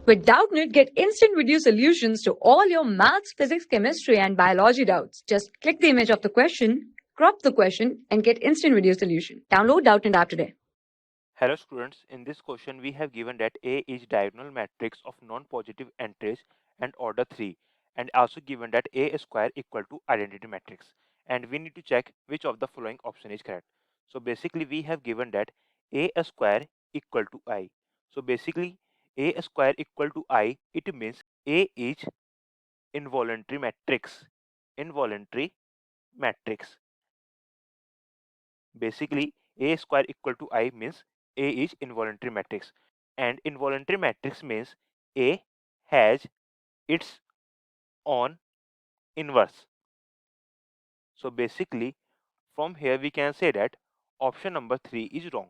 With Doubtnut, get instant video solutions to all your maths, physics, chemistry, and biology doubts. Just click the image of the question, crop the question, and get instant video solution. Download Doubtnut app today. Hello students, in this question we have given that A is diagonal matrix of non-positive entries and order 3 and also given that A square equal to identity matrix and we need to check which of the following option is correct. So basically we have given that A square equal to I. So basically A square equal to I, it means A is involuntary matrix. Involuntary matrix. Basically A square equal to I means A is involuntary matrix and involuntary matrix means A has its own inverse. So basically from here we can say that option number 3 is wrong.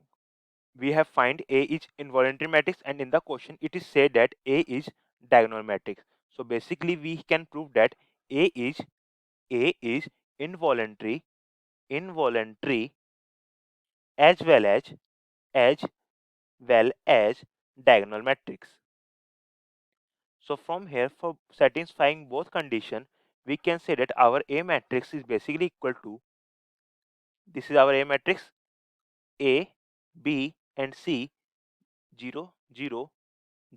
We have find A is involuntary matrix and in the question it is said that A is diagonal matrix. So basically we can prove that A is involuntary as well as well as diagonal matrix. So from here, for satisfying both conditions, we can say that our A matrix is basically equal to, this is our A matrix, A, B and C, 0, 0,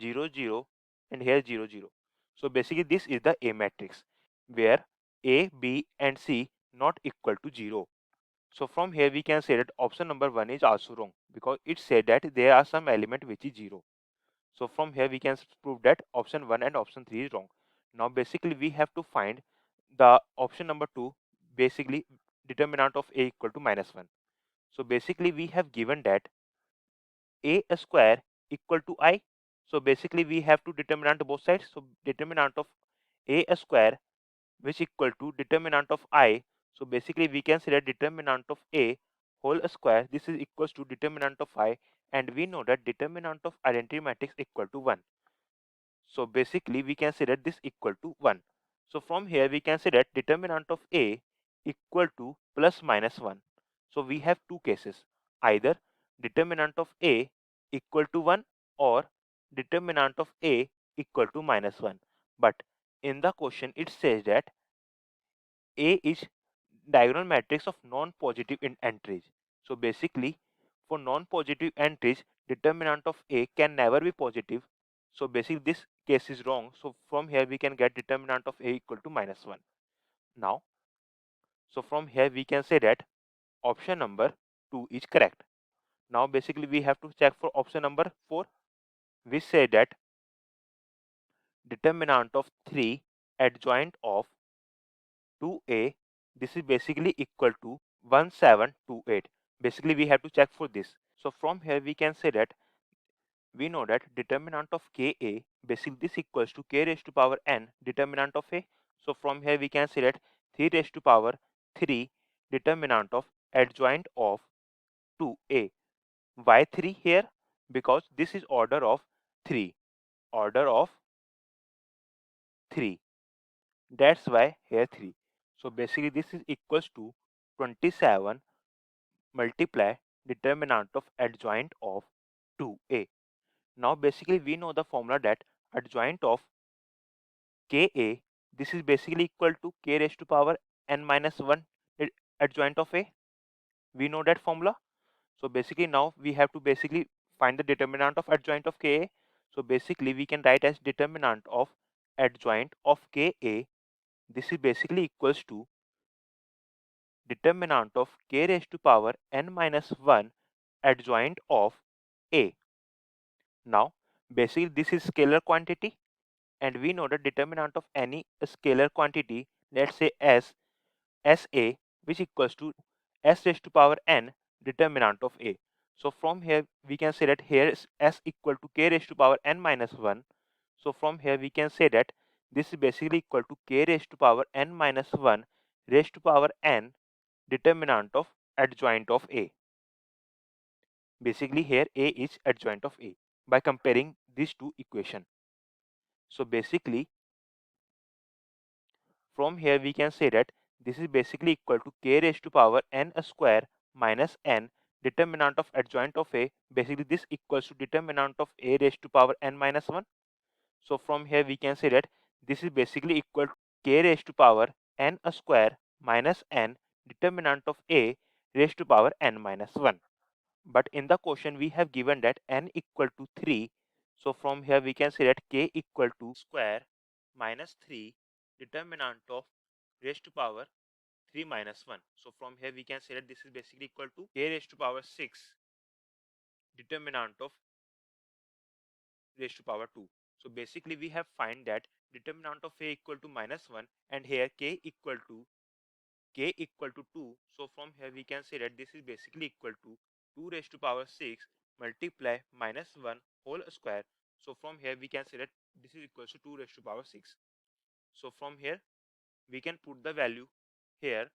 0, 0 and here 0, 0. So basically this is the A matrix where A, B and C not equal to 0. So from here we can say that option number 1 is also wrong because it said that there are some element which is 0. So from here we can prove that option 1 and option 3 is wrong. Now basically we have to find the option number 2, basically determinant of A equal to -1. So basically we have given that A square equal to I. So basically we have to determinant both sides. So determinant of A square which equal to determinant of I. So basically we can say that determinant of A whole square, this is equals to determinant of I, and we know that determinant of identity matrix equal to 1. So basically we can say that this equal to 1. So from here we can say that determinant of A equal to plus minus 1. So we have two cases, either determinant of A equal to 1 or determinant of A equal to -1. But in the question it says that A is diagonal matrix of non-positive entries. So basically for non-positive entries, determinant of A can never be positive. So basically this case is wrong. So from here we can get determinant of A equal to -1. Now, so from here we can say that option number 2 is correct. Now basically we have to check for option number 4. We say that determinant of 3 adjoint of 2A, this is basically equal to 1728. Basically we have to check for this. So from here we can say that we know that determinant of Ka, basically this equals to k raised to power n determinant of A. So from here we can say that 3 raised to power 3 determinant of adjoint of 2A. Why 3 here? Because this is order of 3. Order of 3. That's why here 3. So basically this is equals to 27 multiply determinant of adjoint of 2A. Now basically we know the formula that adjoint of Ka, this is basically equal to k raised to power n minus 1 adjoint of A. We know that formula. So basically now we have to basically find the determinant of adjoint of Ka. So basically we can write as determinant of adjoint of Ka. This is basically equals to determinant of k raised to power n minus 1 adjoint of A. Now basically this is scalar quantity and we know the determinant of any scalar quantity, let's say SA, which equals to s raised to power n determinant of A. So from here we can say that here is s equal to k raised to power n minus 1. So from here we can say that this is basically equal to k raised to power n minus 1 raised to power n determinant of adjoint of A. Basically here A is adjoint of A by comparing these two equations. So basically from here we can say that this is basically equal to k raised to power n square minus n determinant of adjoint of A. Basically this equals to determinant of A raised to power n minus 1. So from here we can say that this is basically equal to k raised to power n a square minus n determinant of a raised to power n minus 1. But in the question we have given that n equal to 3. So from here we can say that k equal to square minus 3 determinant of raised to power 3 minus 1. So from here we can say that this is basically equal to k raised to power 6 determinant of raised to power 2. So basically we have find that determinant of a equal to minus 1 and here k equal to 2. So from here we can say that this is basically equal to 2 raised to power 6 multiply minus 1 whole square. So from here we can say that this is equal to 2 raised to power 6. So from here we can put the value here.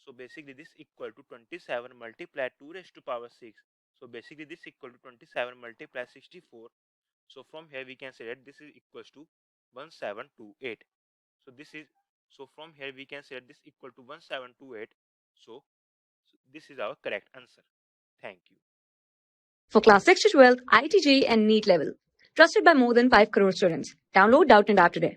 So basically this equal to 27 multiply 2 raised to power 6. So basically this equal to 27 multiply 64. So from here we can say that this is equals to 1728. So from here we can say that this equal to 1728. So this is our correct answer. Thank you. For class 6 to 12, IIT JEE and NEET level. Trusted by more than 5 crore students. Download Doubtnut App today.